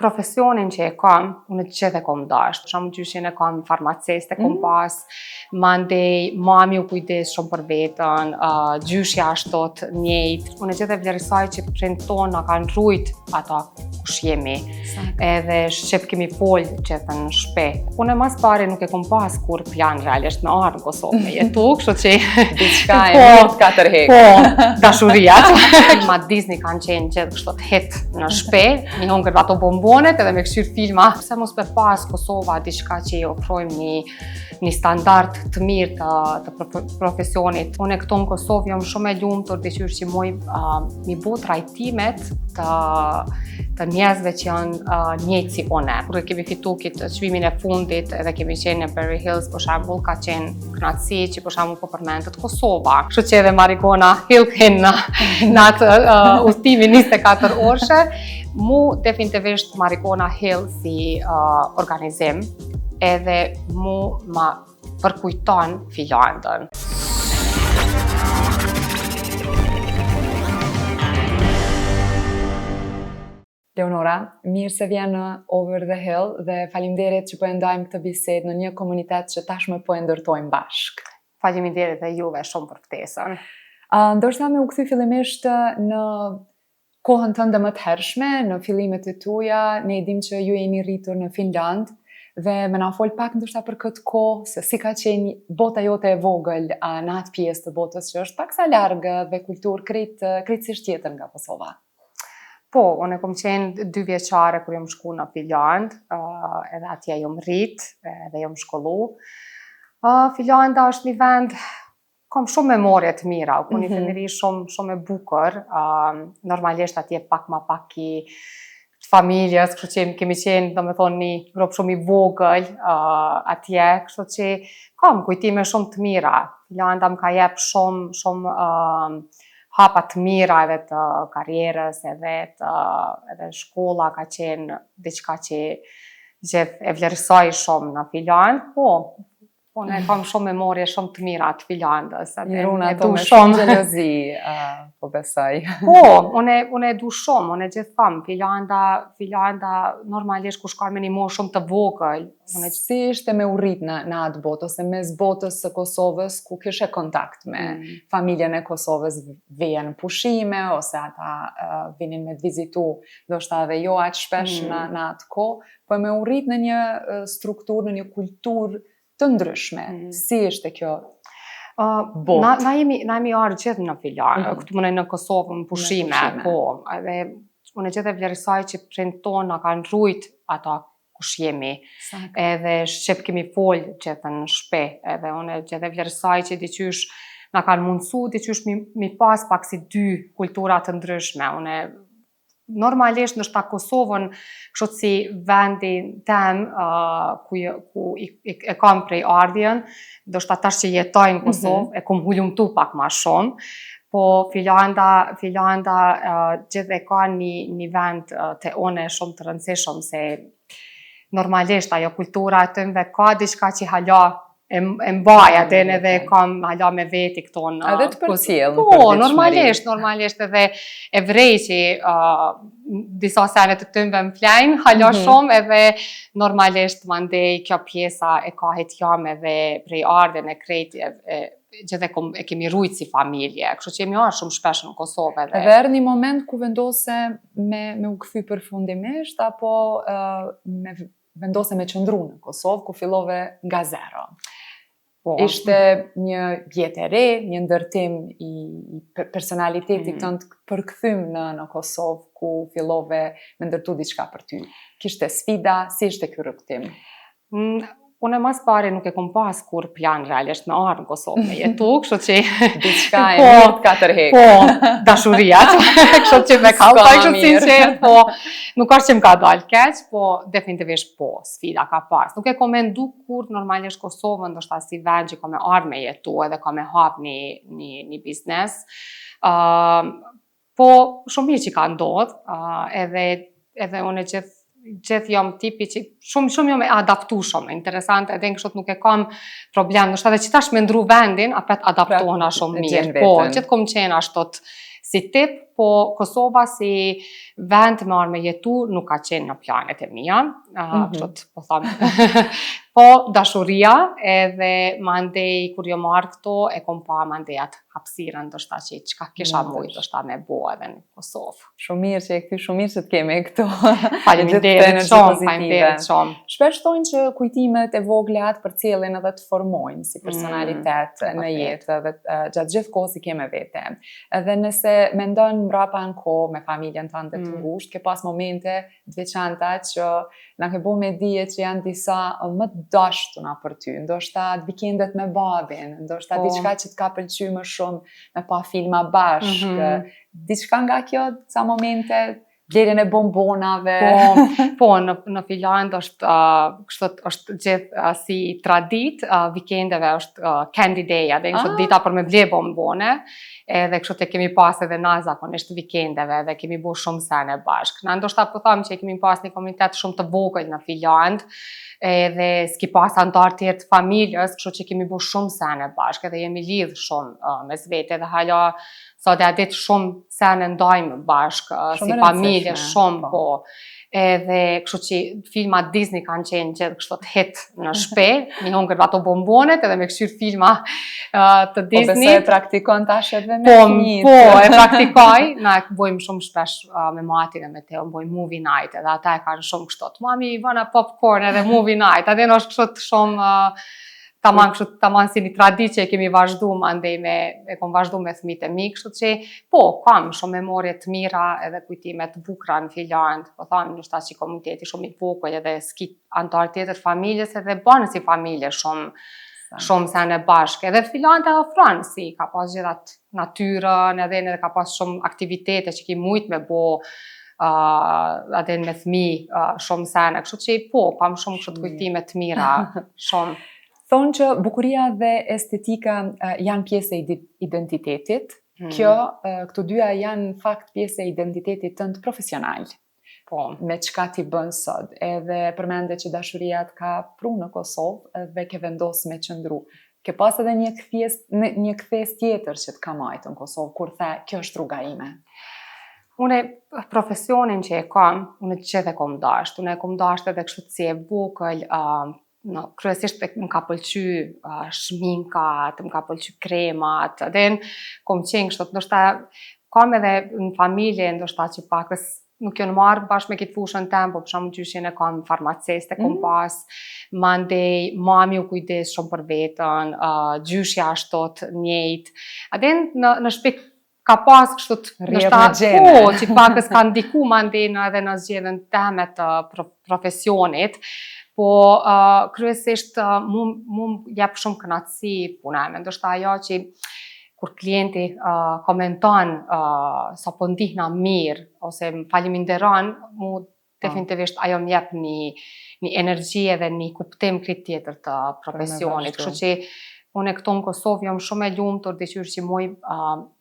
profesionin që e kam, unë gjithë e kom dasht. Shumë gjyshin e kam farmacist e kom pas, mandej mami u kujdes shumë për vetën, gjyshja ashtot njejt. Unë gjithë e vlerësaj që prind tonë na kanë rujt ata kush jemi. Edhe shqip kemi fol gjithë në shpe. Unë e mas pari nuk e kom pas kur plan realisht me arë në Kosovë me jetu, kështu që... Diçka e mirë 4 hekë. Po, dashurijat. Ma Disney kanë qenë gjithë kështu të hit në shpe, mi hongër ato bombonet edhe me këshyr filma. Pse mos me pas Kosova diçka që i ofrojmë një standard të mirë të profesionit. Unë këto në Kosovë jam shumë e lumtur dëshirë që mi bo trajtimet të njerëzve që janë njëjtë si une. Kur kemi fitu këtë çmimin e fundit edhe kemi qenë në Berry Hills, për shembull, ka qenë kënaqësi që për shembull po përmendet Kosova. Kështu që edhe Marigona Hilken në atë udhtimin 24 orëshe, mu definitivisht Marigona Hill si organizim edhe mu ma përkujton Filandën. Leonora, mirë se vjen në Over the Hill dhe faleminderit që po e ndajmë këtë bisedë në një komunitet që tashmë po e ndërtojmë bashkë. Faleminderit dhe juve shumë për ftesën. Ndoshta me u kthy fillimisht në kohën tënde më të hershme, në fillimet e tuaja, ne e dim që ju jeni rritur në Finland dhe më na fol pak ndoshta për këtë kohë, se si ka qenë bota jote e vogël në atë pjesë të botës që është paksa largë dhe kulturë krejtësisht tjetër nga Kosova. Po, unë kom qenë 2 vjeçare kur jam shku në Finland, edhe atje jam rrit, edhe jam shkollu. Finlanda është një vend, kam shumë memorje të mira, ku një fëmijëri shumë e bukur. Normalisht atje pak i familjes, kështu që kemi qenë, domethënë, një grup shumë i vogël atje, kështu që kam kujtime shumë të mira. Finlanda më ka jep shumë hapa të mira edhe të karrierës, edhe shkolla ka qenë diçka që gjithë e vlerësoj shumë në Finland. Po, ne kam shumë memorje shumë të mira të Finlandës. Miruna ato me shumë gjelozi, po besoj. Po, unë e du shumë, unë e gjithë thamë, Finlanda normalisht ku shkar me një moshë shumë të vogël. Si ishte me u rrit në atë botë, ose mes botës së Kosovës, ku kishe kontakt me familjen e Kosovës, vjen pushime, ose ata vinin me të vizitu, ndoshta edhe jo aq shpesh në atë kohë, po me u rrit në një strukturë, në një kulturë të ndryshme. Si ishte kjo botë? Na jemi arë gjithë në Finlandë, këtu mënej në Kosovë, në pushime, po. Edhe unë gjithë e vlerësaj që prind tonë na kanë rujt ata kush jemi. Edhe shqip kemi fol gjithë në shpe, edhe unë gjithë e vlerësaj që diqysh na kanë mundësu, diqysh mi pas pak si 2 kultura të ndryshme. Normalisht nështë ta Kosovën, kështu si vendin tem, ku e kam prej ardhjen, do shta tash që jetoj në Kosovë, e kom hullumtu pak ma shumë, po Finlanda gjithë e ka një vend të one shumë të rëndësishëm, se normalisht ajo kultura e tëmve ka diçka që hala e mbaj atë edhe kam hala me veti këto në... Edhe të përcjellë. Po, normalisht edhe evrej që disa senet të tëmve më flejnë, hala shumë edhe normalisht mandej kjo pjesa e ka hetjam edhe prej ardhen e krejt gjithë e kemi rujt si familje, kështu që jemi arë shumë shpesh në Kosovë edhe. Edhe erë një moment ku vendose me u kthy përfundimisht, apo vendose me qëndru në Kosovë, ku fillove nga zero? Ishte një jetë e re, një ndërtim i personalitetit tënd përkthym në Kosovë, ku fillove me ndërtu diçka për ty. Kishte sfida, si ishte ky rrugtim? Unë mas pari nuk e kom pas kur plan realisht me arë në Kosovë me jetu, kështu që... Diçka e mirë 4 hekë. Po, dashurijat, kështu që me ka u kështu sinqert, po nuk është që më ka dalë keq, po definitivisht po, sfida ka pas. Nuk e kom mendu kur normalisht Kosovën, ndoshta si vend që ka me arë me jetu edhe ka me hap një biznes. Po, shumë mirë që ka ndodh, edhe unë gjithë jam tipi që shumë jam e adaptueshëm, interesant, edhe në kështot nuk e kam problem, nështë edhe që tash me ndru vendin, apet adaptohena shumë mirë. Po, gjithë kom qenë ashtot si tip, po Kosova si vend me arë me jetu nuk ka qenë në planet e mia, po thamë. Po dashuria edhe mandej kur jo marrë këto e kom pa mandej atë hapësirën ndoshta që çka kisha mujt ndoshta me bo edhe në Kosovë. Shumë mirë që e kthy, shumë mirë që të kemi këtu. Faleminderit shumë. Shpesh thonë që kujtimet e vogla të përcjellin edhe të formojnë si personalitet në jetë edhe gjatë gjithë kohës që kemi vete. Edhe nëse mendon mbrapa në kohë me familjen tënde të ngushtë, ke pas momente të veçanta që na ke bo me dije që janë disa më të dashtuna për ty, ndoshta vikendet me babin, ndoshta diçka që të ka pëlqyer më shumë me pa filma bashkë, diçka nga kjo, ca momente, blerjen e bombonave. Po, në Finland është gjithë si tradit, vikendeve është Candy Day, dhe është dita për me ble bombone, edhe kështu të kemi pas edhe na zakonisht vikendeve dhe kemi bu shumë sene bashkë. Na ndoshta po thamë që kemi pas një komunitet shumë të vogël në Finland, edhe s'ki pas antar tjerë të familjes, kështu që kemi bu shumë sene bashkë, edhe jemi lidhë shumë mes vete, dhe hala sa dhe adit shumë sene ndajmë bashkë, si familje shumë, po. Edhe kështu që filma Disney kanë qenë gjithë kështu të hit në shpe, një hongër ato bombonet edhe me këshyr filma të Disney. Po besoj e praktikon tash edhe me fëmijët. Po, e praktikoj, na e bojmë shumë shpesh me Mati dhe me Teo, bojmë movie night, edhe ata e kanë shumë kështu, mami, vana popcorn edhe movie night, edhe në është kështu shumë taman si një tradit që e kemi vazhdu mandej e kom vazhdu me fëmijët e mi, kështu që po, kam shumë memorje të mira edhe kujtime të bukra në Finland, po thamë nështë ta që komuniteti shumë i vogël edhe s'ki antar tjetër familjes edhe banë si familje shumë sene bashkë. Edhe Finland e ofron si ka pas gjithat natyrën edhe ka pas shumë aktivitete që ki mujt me bo edhe me fëmijë shumë sene, kështu që po, kam shumë kështu kujtime të mira shumë. Thonë që bukuria dhe estetika janë pjesë e identitetit. Këto dyja janë fakt pjesë e identitetit tënd profesional. Po. Me çka ti bën sot. Edhe përmende që dashuria të ka pru në Kosovë dhe ke vendosur me qëndru. Ke pas edhe një kthes tjetër që të ka majtë në Kosovë, kur the, kjo është rruga ime. Une profesionin që e kam, une gjithë e kom dasht. Une e kom dasht edhe kështu si e bukull, kryesisht më ka pëlqy shminkat, më ka pëlqy kremat, edhe kom qenë kështu, ndoshta kam edhe në familje, ndoshta që pakës nuk jo në marrë bashkë me këtë fushën tem, po për shumë gjyshin e kam farmaciste, kom pas, mandej, mami u kujdes shumë për vetën, gjyshja ashtot njejt, edhe në shpik ka pas kështu ndoshta po, që pakës ka ndiku mandej edhe në zgjedhjen teme të profesionit, po kryesisht mu jep shumë kënaqësi puna ime, ndoshta ajo që kur klienti komenton sa po ndihna mirë ose më faleminderon, mu definitivisht ajo më jep një energji edhe një kuptim krejt tjetër të profesionit. Kështu që unë këtu në Kosovë jam shumë e lumtur diqyr që muj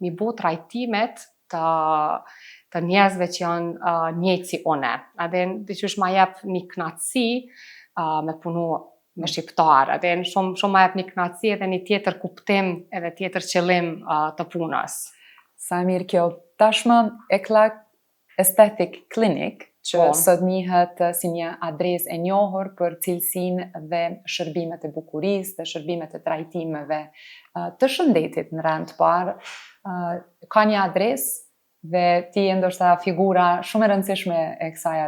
mi bo trajtimet të njerëzve që janë njëjtë si une. Edhe diqysh ma jep një kënaqësi me punu me shqiptarë, edhe shumë ma jep një kënaqësi edhe një tjetër kuptim edhe tjetër qëllim të punës. Sa mirë kjo, tashmë Eklak Aesthetic Clinic, që sot njihet si një adresë e njohur për cilësinë dhe shërbimet e bukurisë dhe shërbimet e trajtimeve të shëndetit në rand të parë, ka një adresë dhe ti e ndoshta figura shumë e rëndësishme e kësaj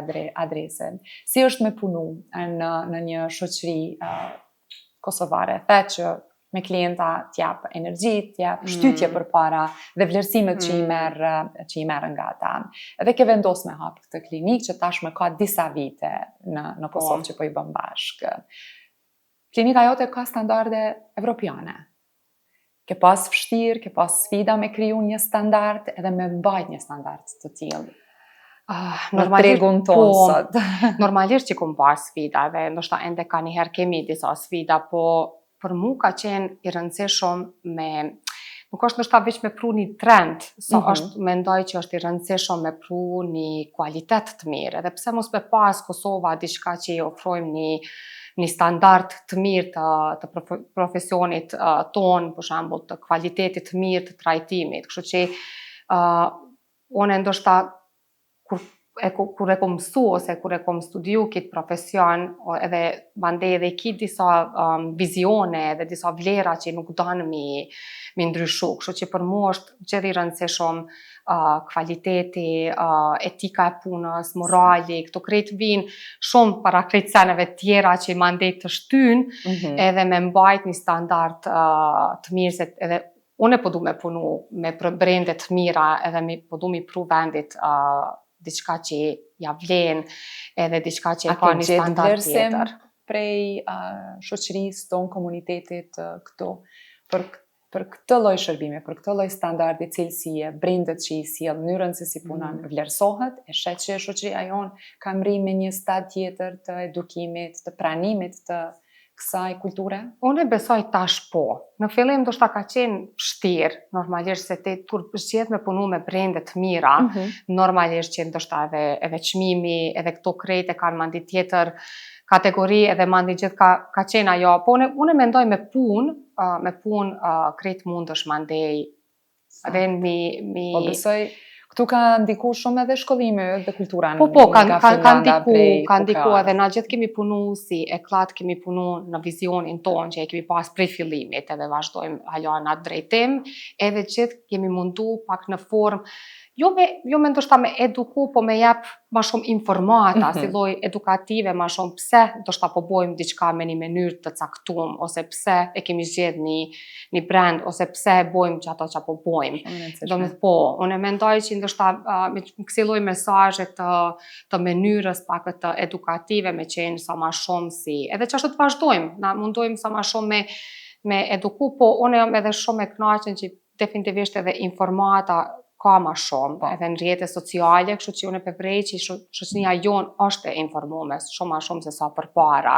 adrese. Si është me punu në një shoqëri kosovare? The që me klienta t'jap energji, t'jap shtytje për para dhe vlerësimet që i merr nga ata. Edhe ke vendos me hap këtë klinik që tashmë ka disa vite në Kosovë që po i bën bashkë. Klinika jote ka standarde evropiane. Ke pas vështirë, ke pas sfida me kriju një standard edhe me mbajt një standard të tillë. Normalisht që kom pas sfida dhe ndoshta ende ka njëherë kemi disa sfida, po për mu ka qenë i rëndësishëm nuk është ndoshta veç me pru një trend, është mendoj që është i rëndësishëm me pru një kualitet të mirë, edhe pse mos me pas Kosova diçka që i ofrojmë një standard të mirë të profesionit tonë, për shembull të kualitetit të mirë të trajtimit. Kështu që Unë ndoshta kur e kom mësu ose kur e kom studiu këtë profesion, edhe mandej edhe ki disa vizione edhe disa vlera që nuk donë mi ndryshu. Kështu që për mua është gjithë i rëndësishëm kvaliteti, etika e punës, morali, këto krejt vinë shumë para krejt seneve tjera që mandej të shtyn, edhe me mbajt një standard të mirë, se edhe unë po du me punu me brende të mira, edhe po du mi pru vendit diçka që ja vlen, edhe diçka që ka një standard tjetër. Prej shoqërisë tonë, komunitetit këtu, për këtë lloj shërbime, për këtë lloj standardi, cilësie, brendet që i sjell, mënyrën se si punon, vlerësohet, e shet që shoqëria jonë ka mri me një stad tjetër të edukimit, të pranimit të kësaj kulture? Unë e besoj tash po. Në fillim ndoshta ka qenë vështirë, normalisht se kur zgjedh me punu me brende të mira, normalisht që ndoshta edhe çmimi, edhe këto krejt e kanë mandi tjetër kategori, edhe mandi gjithë ka qenë ajo. Po unë mendoj me punë krejt mundësh mandej. Edhe Po besoj këtu ka ndiku shumë edhe shkollime dhe kultura Po, ka ndiku edhe na gjithë kemi punu si eklat, kemi punu në vizionin tonë që e kemi pas prej fillimit, edhe vazhdojmë hala në atë drejtim, edhe gjithë kemi mundu pak në formë, jo me ndoshta me eduku, po me jep ma shumë informata, si lloj edukative ma shumë, pse ndoshta po bojmë diçka me një mënyrë të caktuar, ose pse e kemi zgjedh një brand, ose pse e bojmë që ato që po bojmë. Unë mendoj që ndoshta me kësi lloj mesazhe të mënyrës pak të edukative me qenë sa ma shumë si, edhe që ashtu të vazhdojmë, na mundojmë sa ma shumë me eduku, po unë jam edhe shumë e kënaqur që definitivisht edhe informata ka ma shumë, edhe në rrjetet sociale, kështu që unë përvrej që shoqënia jonë është e informuar shumë ma shumë se sa përpara.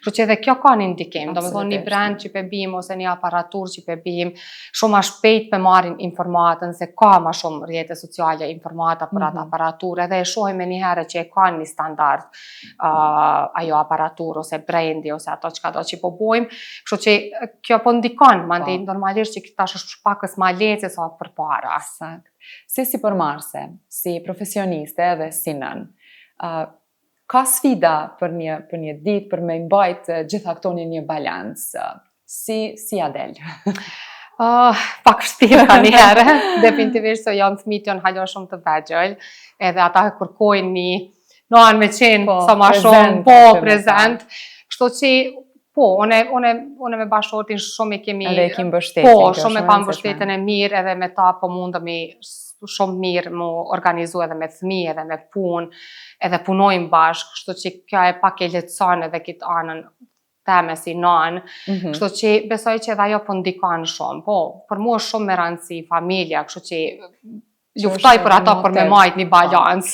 Kështu që edhe kjo ka një ndikim, domethënë një brand që pe bim ose një aparatur që pe bim, shumë ma shpejt pe marrin informatën, se ka ma shumë rrjetet sociale informata për atë aparatur, edhe e shohim një herë që e ka një standard ajo aparatur ose brendi ose ato çka do që po bojmë. Kështu që kjo po ndikon, mandej normalisht që tash është pakës ma lehtë se sa përpara. Si përmarrëse, si profesioniste edhe si nën, ka sfida për një ditë, për me mbajt gjitha këto një balancë, si a del? Pak vështirë ka një herë, definitivisht se janë fëmijët janë hala shumë të vegjël, edhe ata kërkojnë një anë me qenë sa ma shumë prezent, kështu që unë me bashkëortin shumë i kemi... Edhe e kim mbështetjen. Shumë e kam mbështetjen e mirë, edhe me ta po mundëmi shumë mirë mu organizu edhe me fëmijë, edhe me punë, edhe punojmë bashkë, kështu që kjo e pak e lehtëson edhe këtë anën teme si nanë, kështu që besoj që edhe ajo po ndikon shumë, për mua shumë me rëndësi familja, kështu që luftoj për ato për me majt një balans,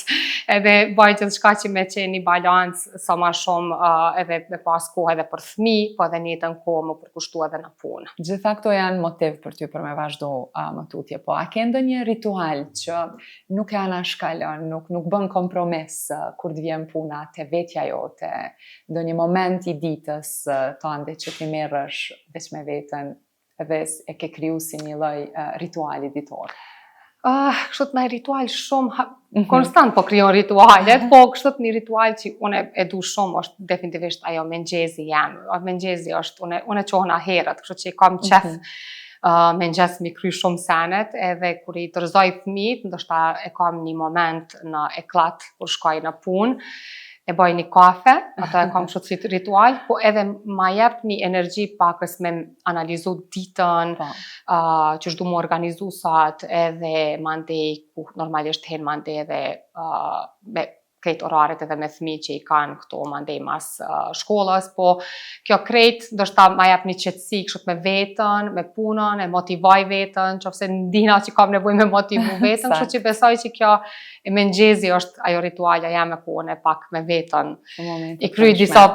edhe baj gjithçka që me qenë një balans sa ma shumë edhe me pas kohë edhe për fëmijë, po edhe njëjtën kohë më përkushtu edhe në punë. Gjitha këto janë motiv për ty për me vazhdu më tutje, po a ke ndonjë ritual që nuk e anashkalon, nuk bën kompromis kur të vjen puna te vetja jote, ndonjë moment i ditës tënde që ti merresh veç me veten edhe e ke kriju si një lloj rituali ditor? Kështu të një ritual shumë, konstant po kryon ritualet, po kështu të një ritual që unë e du shumë është definitivisht ajo mengjezi jam. Mengjezi është, unë e qohna herët, kështu që kam qef mengjes mi kry shumë senet, edhe kur i tërzoj fëmijët, ndoshta e kam një moment në eklat kur shkoj në punë, e bëj një kafe, ato e kam kështu si ritual, po edhe ma jep një energji pakës me analizu ditën, që shdu mu organizu sot, edhe mandej, ku normalisht hen mandej edhe me krejt oraret edhe me fëmijë që i kanë këto mandej mas shkollës, po kjo krejt ndoshta ma jep një qetësi kështu me veten, me punën, e motivoj veten, qofse ndihna që kam nevojë me motivu veten, kështu që besoj që kjo e mengjezi është ajo ritualja jame ku unë pak me veten i kryj disa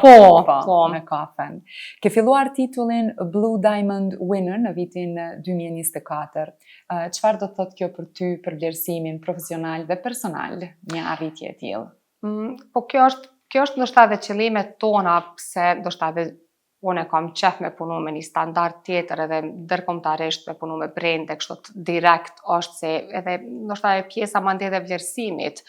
me kafen. Ke filluar titullin Blue Diamond Winner në vitin 2024. Çfarë do të thotë kjo për ty për vlerësimin profesional dhe personal, një arritje e tillë? Po kjo është ndoshta edhe qëllimet tona, pse ndoshta edhe unë kam qef me punu me një standard tjetër edhe ndërkombëtarisht me punu me brende, kështu direkt është se edhe ndoshta e pjesa mandej edhe vlerësimit,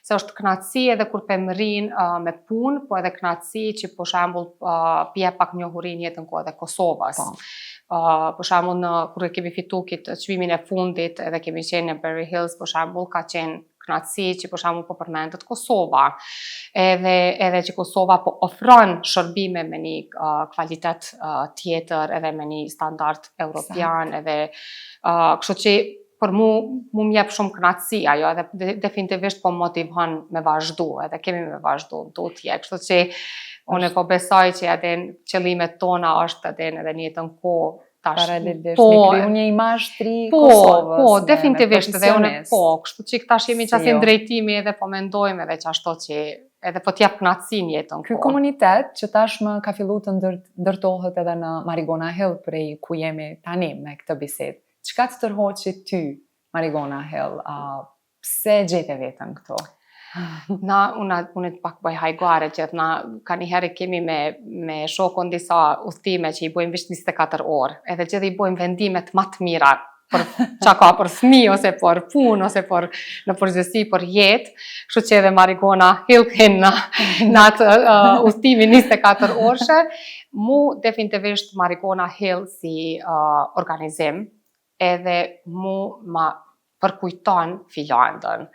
se është knatësi edhe kur pëmrin me punë, po edhe knatësi që për shembull pje pak njohuri në jetën kohë edhe Kosovës. Për shembull kur e kemi fitu këtë çmimin e fundit edhe kemi qenë në Berry Hills, për shembull ka qenë knatësi që për shembull po përmendet Kosova. Edhe që Kosova po ofron shërbime me një kvalitet tjetër edhe me një standard europian edhe kështu që për mu më jep shumë knatësi ajo edhe definitivisht po motivon me vazhdu edhe kemi me vazhdu në tutje, kështu që unë po besoj që edhe qëllimet tona është edhe një jetën kohë paralelisht me kriju një imazh tri Kosovës. Po, definitivisht edhe unë kështu që tash jemi qasi drejtimi edhe po mendojmë edhe qashto që edhe po t'jap knatësi në jetën kohë. Ky komunitet që tashmë ka filluar të ndërtohet edhe në Marigona Hill prej ku jemi tani me këtë bisedë. Çka të tërhoqi ty Marigona Hill? Pse gjete veten këtu? Unë pak bëj hajgare që ka një herë kemi me shokun disa udhëtime që i bojmë veç 24 orë, edhe që i bojmë vendimet më të mira për qa ka për fëmijë ose për punë ose për në përgjithësi për jetë, kështu që edhe Marigona Hill kënë në atë udhëtimin 24 orëshe. Mu definitivisht Marigona Hill si organizim edhe mu ma përkujton Filandën.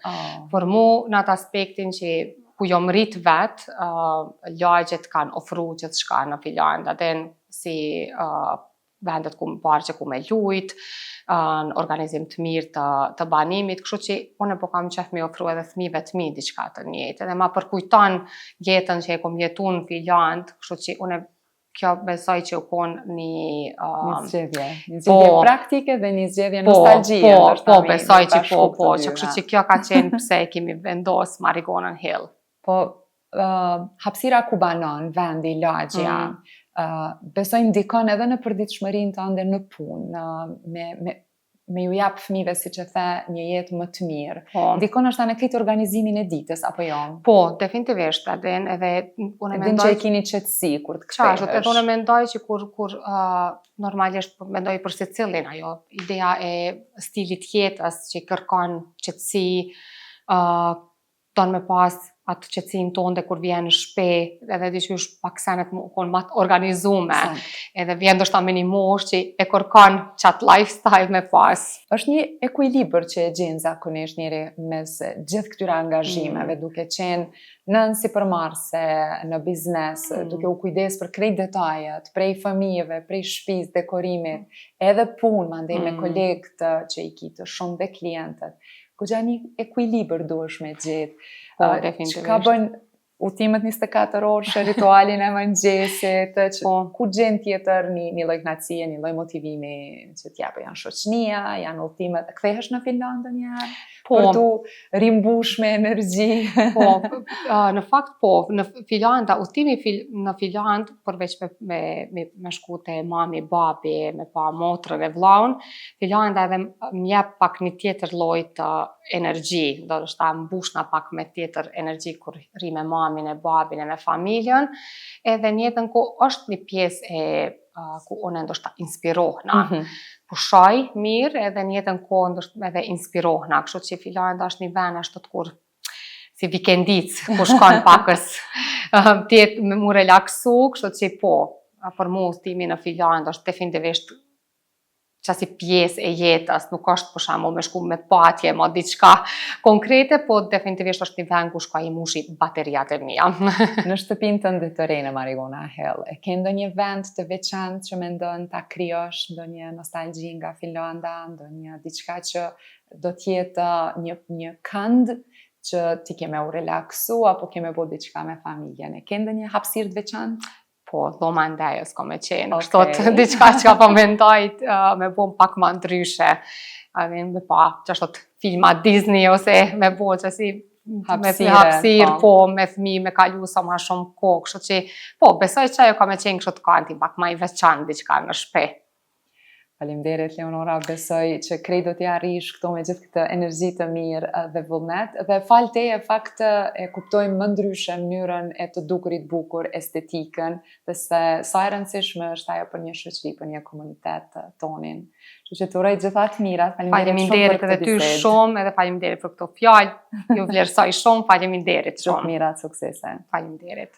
Për mu në atë aspektin që ku jom rrit vetë, lagjet kanë ofru gjithë shka në Filandë, edhe si vendet ku më parë që ku me lujt, në organizim të mirë të banimit, kështu që unë po kam qef me ofru edhe fëmijëve të mi diçka të njëjtë, edhe ma përkujton jetën që e kom jetu në Filandë, kështu që unë kjo besoj që u konë një zgjedhje praktike dhe një zgjedhje nostalgjie. Po, besoj që kështu që kjo ka qenë pse e kemi vendos Marigona Hill. Po, hapësira ku banon, vendi, lagja, besoj ndikon edhe në përditshmërinë tënde në punë, me ju jap fëmijëve, siç e the, një jetë më të mirë. Ndikon është në këtë organizimin e ditës, apo jo? Po, definitivisht, edhe unë mendoj që e keni qetësi kur të kthehesh. Edhe unë mendoj që kur normalisht mendoj për secilin ajo, ideja e stilit jetës që kërkon qetësi, ton me pas atë qetësinë tonë kur vjen në shtëpi, edhe diçysh pak senet më konë më të organizume, edhe vjen ndoshta me një moshë që e kërkon qatë lifestyle me pas. Është një ekuilibër që e gjen zakonisht njëri mes gjithë këtyre angazhimeve, duke qenë nën sipërmarrëse, në biznes, duke u kujdes për krejt detajet, prej fëmijëve, prej shtëpisë, dekorimit, edhe punë, mandej me kolegët që i kitë shumë dhe klientët. Kogja një ekuilibër duhesh me gjithë. Që ka bën udhëtimet 24 orë, ritualin e mëngjesit, ku gjen tjetër një lloj knatësie, një lloj motivimi që t'japë janë shoqënia, janë udhëtimet. Kthehesh në Finlandë një herë për tu rimbush me energji? Po, në fakt po, në Finlandë, udhëtimi në Finlandë, përveç me shku te mami, babi, me pa motrën e vllaun, Finlanda edhe më jep pak një tjetër lloj të energji, do të thotë mbushna pak me tjetër energji kur ri me mamin e babin e me familjen, edhe në jetën ku është një pjesë ku unë ndoshta inspirohna. Pushoj mirë edhe në jetën ku ndoshta edhe inspirohna, kështu që Finlanda është një vend ashtu kur si vikendic, ku shkon pakës me mu relaksu, kështu që po, për mu udhëtimi në Finlandë është definitivisht qasi pjesë e jetës, nuk është për shembull me shku me patje, ma diçka konkrete, po definitivisht është një vend ku shkoj i mushi bateriat e mia. Në shtëpinë tënde të re në Marigona Hill, e ke ndonjë vend të veçantë që mendon ta krijosh, ndonjë nostalgji nga Finlanda, ndonjë diçka që do të jetë një kënd që ti ke me u relaksu apo ke me bo diçka me familjen? E ke ndonjë hapësirë të veçantë? Po, dhoma ndajës ko me qenë, kështot diçka që ka po mendojt me bo pak ma ndryshe, me pa qështot filma Disney ose me bo që si hapësirë, po, me fëmijë, me kalu sa ma shumë kohë, kështu që, po, besoj që ajo ka me qenë kështot kanti, pak ma i veçanë diçka në shtëpi. Faleminderit Leonora, besoj që krejt do t'i arrish këto me gjithë këtë energji të mirë dhe vullnet. Dhe fal teje fakt e kuptojmë më ndryshe mënyrën e të dukurit bukur, estetikën, dhe se sa e rëndësishme është ajo për një shoqëri, për një komunitet tonin. Kështu që të uroj gjitha të mirat. Faleminderit edhe ty shumë, edhe faleminderit për këto fjalë. Ju vlerësoj shumë, faleminderit shumë. Shumë mirat, suksese. Faleminderit.